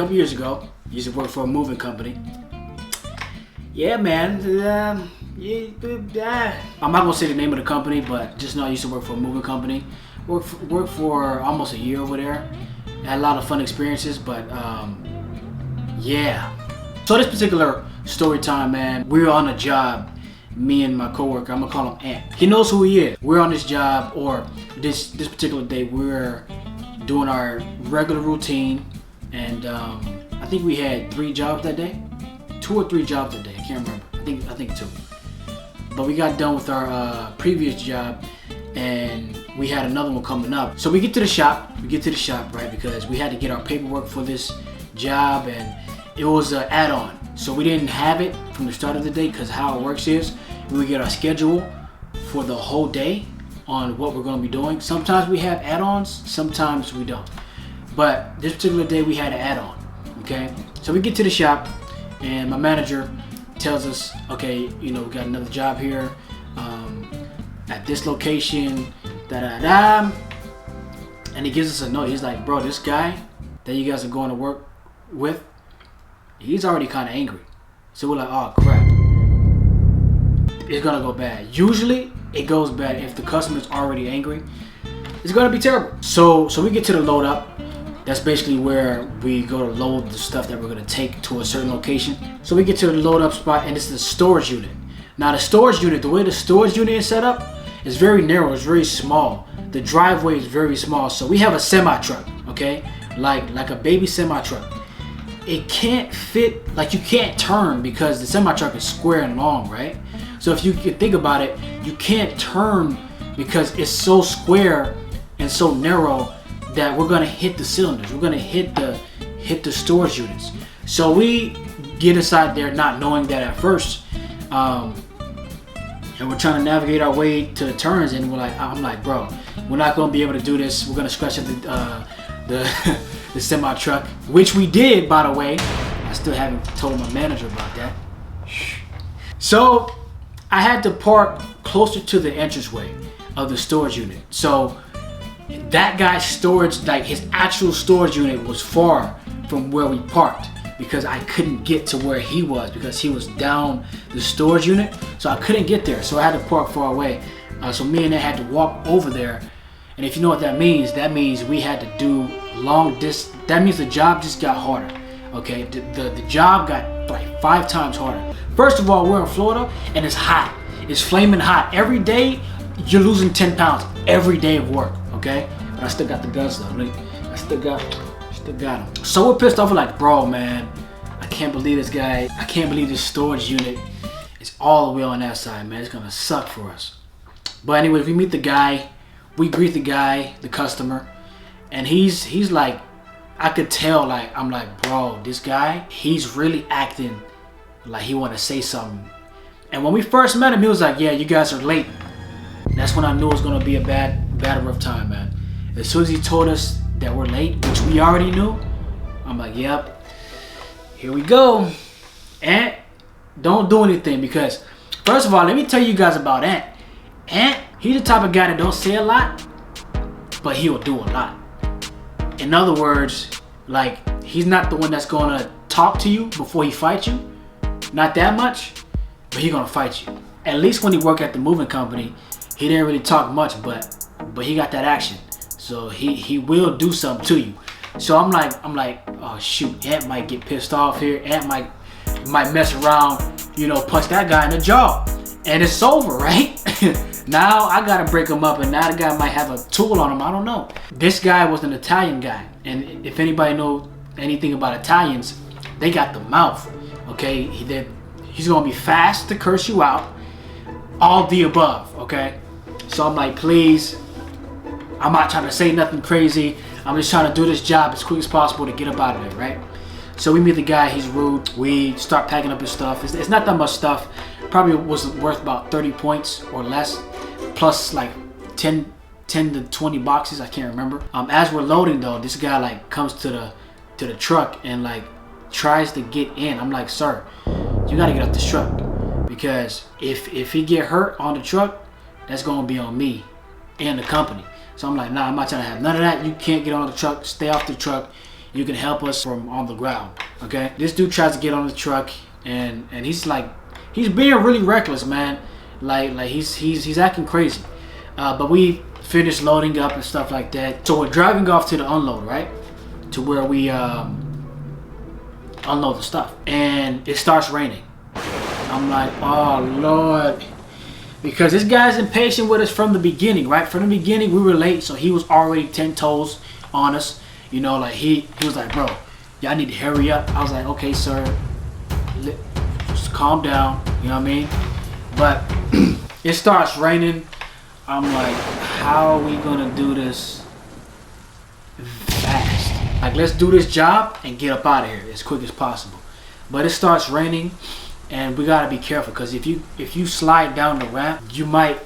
couple years ago. Used to work for a moving company. Yeah, man. I'm not gonna say the name of the company, but just know I used to work for a moving company. Worked for almost a year over there. Had a lot of fun experiences, but yeah. So this particular story time, man, we were on a job. Me and my coworker, I'm gonna call him Ant. He knows who he is. We're on this job, or this particular day, we're doing our regular routine, and I think we had 3 jobs that day, 2 or 3 jobs that day. I can't remember. I think 2. But we got done with our previous job, and we had another one coming up. So we get to the shop. Right, because we had to get our paperwork for this job, and it was an add-on. So we didn't have it from the start of the day, because how it works is we get our schedule for the whole day on what we're going to be doing. Sometimes we have add-ons, sometimes we don't. But this particular day we had an add-on. Okay, so we get to the shop, and my manager tells us, okay, we got another job here at this location, and he gives us a note. He's like, bro, this guy that you guys are going to work with, he's already kind of angry. So we're like, oh crap, it's gonna go bad. Usually it goes bad if the customer's already angry. It's gonna be terrible. So we get to the load up. That's basically where we go to load the stuff that we're gonna take to a certain location. So we get to the load up spot, and this is the storage unit. Now the storage unit, the way the storage unit is set up, is very narrow, it's very small. The driveway is very small. So we have a semi-truck, okay? Like a baby semi-truck. It can't fit, like you can't turn because the semi-truck is square and long, right? So if you can think about it, you can't turn because it's so square and so narrow that we're gonna hit the cylinders. We're gonna hit the storage units. So we get inside there not knowing that at first, and we're trying to navigate our way to the turns, and I'm like, bro, we're not gonna be able to do this. We're gonna scratch at the semi truck, which we did, by the way. I still haven't told my manager about that. So I had to park closer to the entranceway of the storage unit. So that guy's storage, like his actual storage unit, was far from where we parked because I couldn't get to where he was because he was down the storage unit. So I couldn't get there. So I had to park far away. So me and I had to walk over there. And if you know what that means we had to do long distance. That means the job just got harder. Okay, the job got like 5 times harder. First of all, we're in Florida and it's hot. It's flaming hot. Every day you're losing 10 pounds every day of work. Okay, but I still got the guts though. Like, I still got them. So we're pissed off. We're like, bro, man, I can't believe this guy. I can't believe this storage unit is all the way on that side, man. It's gonna suck for us. But anyway, we meet the guy. We greet the guy, the customer, and he's like, I could tell, like, I'm like, bro, this guy, he's really acting like he want to say something. And when we first met him, he was like, yeah, you guys are late. That's when I knew it was gonna be a bad rough time, man. As soon as he told us that we're late, which we already knew, I'm like, yep, here we go. Ant, don't do anything, because first of all, let me tell you guys about Ant. Ant, he's the type of guy that don't say a lot, but he will do a lot. In other words, like, he's not the one that's gonna talk to you before he fights you. Not that much, but he's gonna fight you. At least when he worked at the moving company, he didn't really talk much, but he got that action. So he will do something to you. So I'm like, oh shoot, Ant might get pissed off here. Ant might mess around, punch that guy in the jaw, and it's over, right? Now I gotta break him up, and now the guy might have a tool on him. I don't know. This guy was an Italian guy, and if anybody knows anything about Italians, they got the mouth. Okay, he's gonna be fast to curse you out, all the above. Okay, so I'm like, please, I'm not trying to say nothing crazy. I'm just trying to do this job as quick as possible to get up out of there, right? So we meet the guy. He's rude. We start packing up his stuff. It's not that much stuff. Probably was worth about 30 points or less, plus like 10 to 20 boxes. I can't remember. As we're loading though, this guy like comes to the truck and like tries to get in. I'm like, sir, you gotta get off this truck, because if he get hurt on the truck, that's gonna be on me and the company. So I'm like, nah, I'm not trying to have none of that. You can't get on the truck. Stay off the truck. you can help us from on the ground. Okay. This dude tries to get on the truck, and he's like, he's being really reckless, man. Like he's acting crazy. But we finished loading up and stuff like that. So we're driving off to the unload, right? To where we unload the stuff, and it starts raining. I'm like, oh Lord, because this guy's impatient with us from the beginning, right? From the beginning, we were late, so he was already 10 toes on us. You know, like he was like, bro, y'all need to hurry up. I was like, okay, sir, just calm down. You know what I mean? But it starts raining. I'm like, how are we gonna do this fast? Like, let's do this job and get up out of here as quick as possible. But it starts raining, and we gotta be careful, because if you slide down the ramp, you might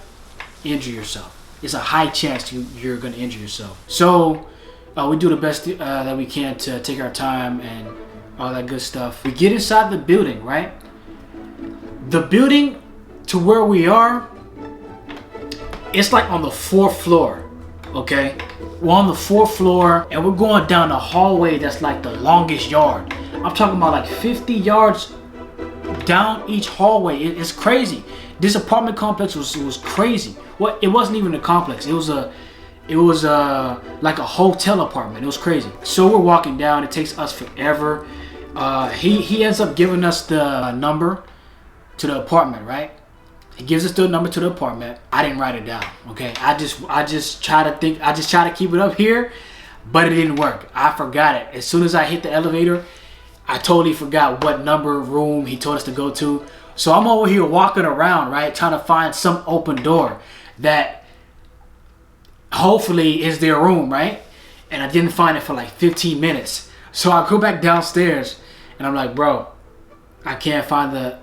injure yourself. It's a high chance you're gonna injure yourself. So we do the best that we can to take our time and all that good stuff. We get inside the building, right? The building to where we are, it's like on the 4th floor, okay? We're on the 4th floor, and we're going down the hallway that's like the longest yard. I'm talking about like 50 yards down each hallway. It's crazy. This apartment complex was crazy. Well, it wasn't even a complex. It was like a hotel apartment. It was crazy. So we're walking down. It takes us forever. He ends up giving us the number to the apartment, right? He gives us the number to the apartment. I didn't write it down. Okay, I just try to think. I just try to keep it up here, but it didn't work. I forgot it. As soon as I hit the elevator, I totally forgot what number room he told us to go to. So I'm over here walking around, right, trying to find some open door that hopefully is their room, right? And I didn't find it for like 15 minutes. So I go back downstairs, and I'm like, bro, I can't find the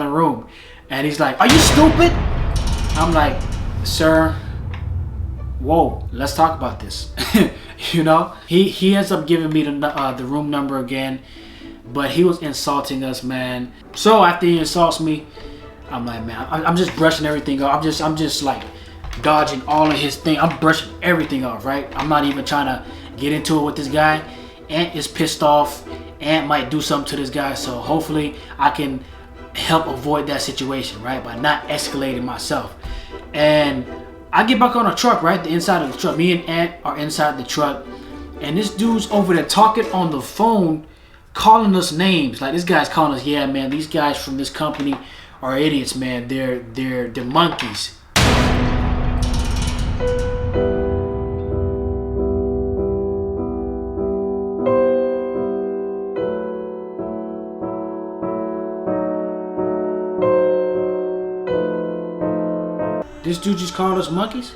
room. And he's like, are you stupid? I'm like, sir, whoa, let's talk about this. You know, he ends up giving me the room number again, but he was insulting us, man. So after he insults me, I'm like, man, I'm just brushing everything off. I'm just like dodging all of his thing. I'm brushing everything off, right? I'm not even trying to get into it with this guy. Ant is pissed off. Ant might do something to this guy, so hopefully I can help avoid that situation, right? By not escalating myself. And I get back on the truck, right? The inside of the truck. Me and Ant are inside the truck, and this dude's over there talking on the phone, calling us names. Like, this guy's calling us, yeah, man, these guys from this company are idiots, man. They're monkeys. This dude just called us monkeys?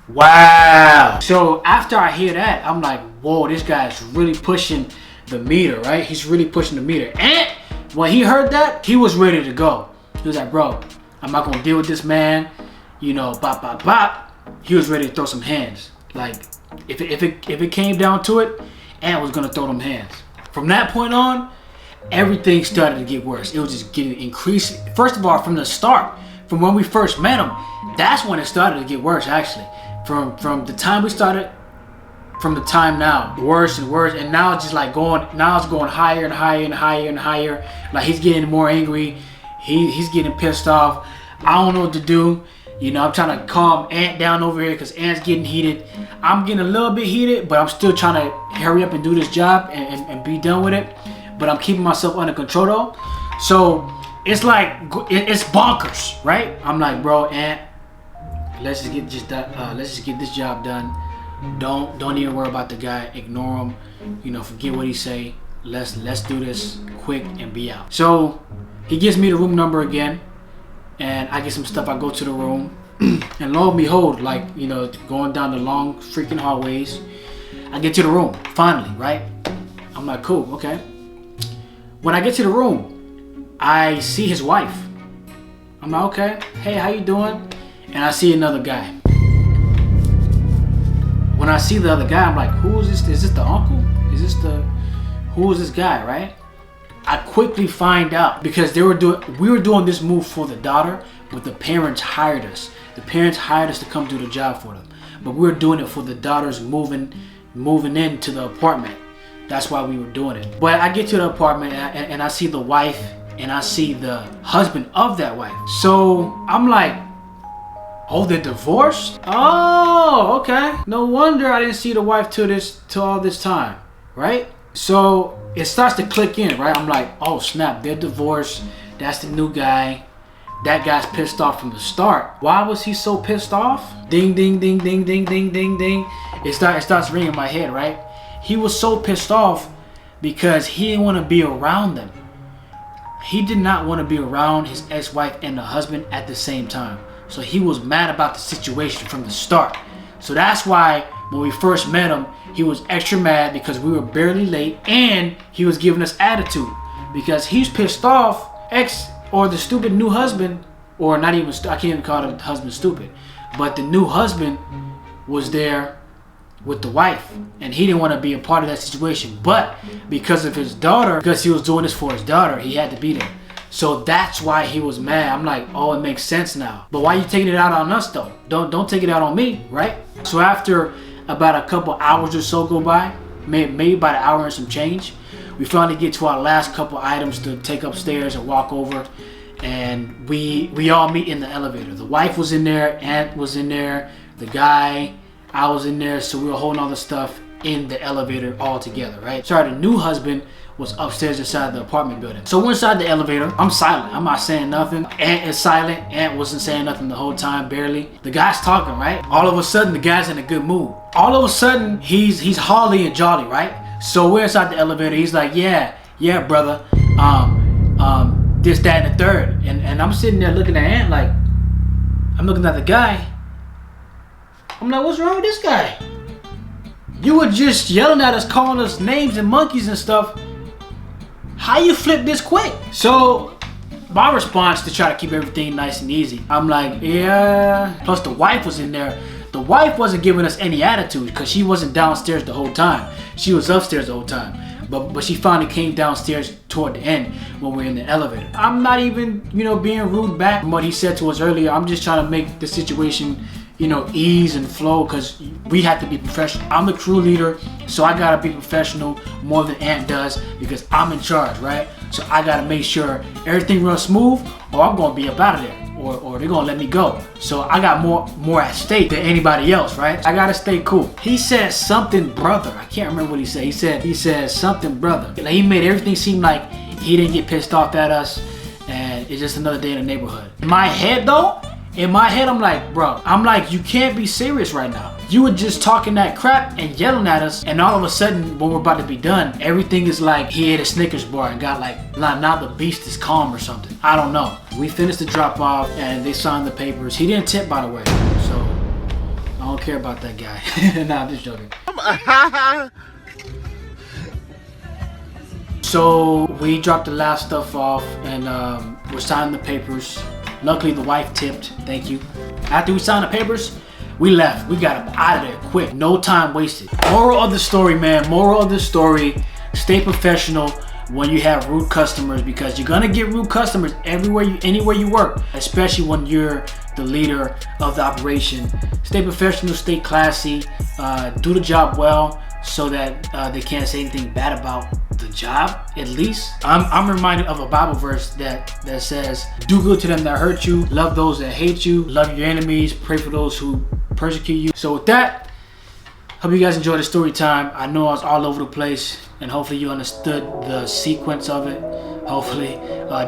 Wow. So after I hear that, I'm like, whoa, this guy's really pushing the meter, right? He's really pushing the meter. And when he heard that, he was ready to go. He was like, bro, I'm not gonna deal with this man. You know, bop, bop, bop. He was ready to throw some hands. Like, if it came down to it, Ant was gonna throw them hands. From that point on, everything started to get worse. It was just getting increasing. First of all, from the start, from when we first met him, that's when it started to get worse, actually. From the time we started, from the time now, worse and worse, and now it's just like going higher and higher and higher and higher. Like, he's getting more angry. He's getting pissed off. I don't know what to do. You know, I'm trying to calm Ant down over here because Ant's getting heated. I'm getting a little bit heated, but I'm still trying to hurry up and do this job and be done with it. But I'm keeping myself under control though. So it's like, it's bonkers, right? I'm like, bro, Ant, let's just get this job done. Don't even worry about the guy. Ignore him. You know, forget what he say. Let's do this quick and be out. So he gives me the room number again, and I get some stuff. I go to the room, and lo and behold, like, you know, going down the long freaking hallways, I get to the room finally, right? I'm like, cool, okay. When I get to the room, I see his wife. I'm like, okay, hey, how you doing? And I see another guy. When I see the other guy, I'm like, who is this? Is this the uncle? Who is this guy, right? I quickly find out because we were doing this move for the daughter, but the parents hired us. The parents hired us to come do the job for them. but we were doing it for the daughters moving into the apartment. That's why we were doing it. But I get to the apartment and I see the wife and I see the husband of that wife. So I'm like, oh, they're divorced? Oh, okay. No wonder I didn't see the wife till all this time, right? So it starts to click in, right? I'm like, oh snap, they're divorced. That's the new guy. That guy's pissed off from the start. Why was he so pissed off? Ding, ding, ding, ding, ding, ding, ding, ding. It starts ringing in my head, right? He was so pissed off because he didn't want to be around them. He did not want to be around his ex-wife and the husband at the same time. So he was mad about the situation from the start. So that's why when we first met him, he was extra mad because we were barely late and he was giving us attitude because he's pissed off. Or the stupid new husband, or not even, I can't even call the husband stupid, but the new husband was there with the wife and he didn't want to be a part of that situation. But because of his daughter, because he was doing this for his daughter, he had to be there. So that's why he was mad. I'm like, oh, it makes sense now. But why are you taking it out on us though? Don't take it out on me, right? So after about a couple hours or so go by, maybe about an hour and some change, we finally get to our last couple items to take upstairs and walk over, and we all meet in the elevator. The wife was in there, Aunt was in there, the guy, I was in there, so we were holding all the stuff in the elevator all together, right? Sorry, the new husband was upstairs inside the apartment building. So we're inside the elevator. I'm silent. I'm not saying nothing. Aunt is silent. Aunt wasn't saying nothing the whole time, barely. The guy's talking, right? All of a sudden, the guy's in a good mood. All of a sudden, he's holly and jolly, right? So we're inside the elevator. He's like, yeah, brother. This, that, and the third. And I'm sitting there looking at Aunt like, I'm looking at the guy. I'm like, what's wrong with this guy? You were just yelling at us, calling us names and monkeys and stuff. How you flip this quick? So my response to try to keep everything nice and easy, I'm like, yeah. Plus the wife was in there. The wife wasn't giving us any attitude because she wasn't downstairs the whole time. She was upstairs the whole time. But she finally came downstairs toward the end when we were in the elevator. I'm not even, being rude back from what he said to us earlier. I'm just trying to make the situation, ease and flow because we have to be professional. I'm the crew leader, so I gotta be professional more than Aunt does because I'm in charge, right? So I gotta make sure everything runs smooth or I'm gonna be up out of there. Or they're gonna let me go. So I got more at stake than anybody else, right? I gotta stay cool. He said something brother. I can't remember what he said. He said something brother. Like he made everything seem like he didn't get pissed off at us and it's just another day in the neighborhood. In my head, I'm like, bro, you can't be serious right now. You were just talking that crap and yelling at us, and all of a sudden, when we're about to be done, everything is like he ate a Snickers bar and got like, now the beast is calm or something. I don't know. We finished the drop off and they signed the papers. He didn't tip, by the way, so I don't care about that guy. Nah, I'm just joking. So we dropped the last stuff off and we're signing the papers. Luckily, the wife tipped. Thank you. After we signed the papers, we left. We got out of there quick. No time wasted. Moral of the story, man. Moral of the story. Stay professional when you have rude customers because you're gonna get rude customers anywhere you work, especially when you're the leader of the operation. Stay professional. Stay classy. Do the job well so that they can't say anything bad about the job, at least. I'm reminded of a Bible verse that says, do good to them that hurt you, love those that hate you, love your enemies, pray for those who persecute you. So with that, hope you guys enjoyed the story time. I know I was all over the place and hopefully you understood the sequence of it. Hopefully.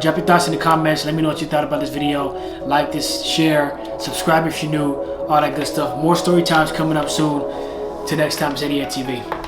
Drop your thoughts in the comments. Let me know what you thought about this video. Like this, share, subscribe if you're new, all that good stuff. More story times coming up soon. Till next time, it's EddyEd TV.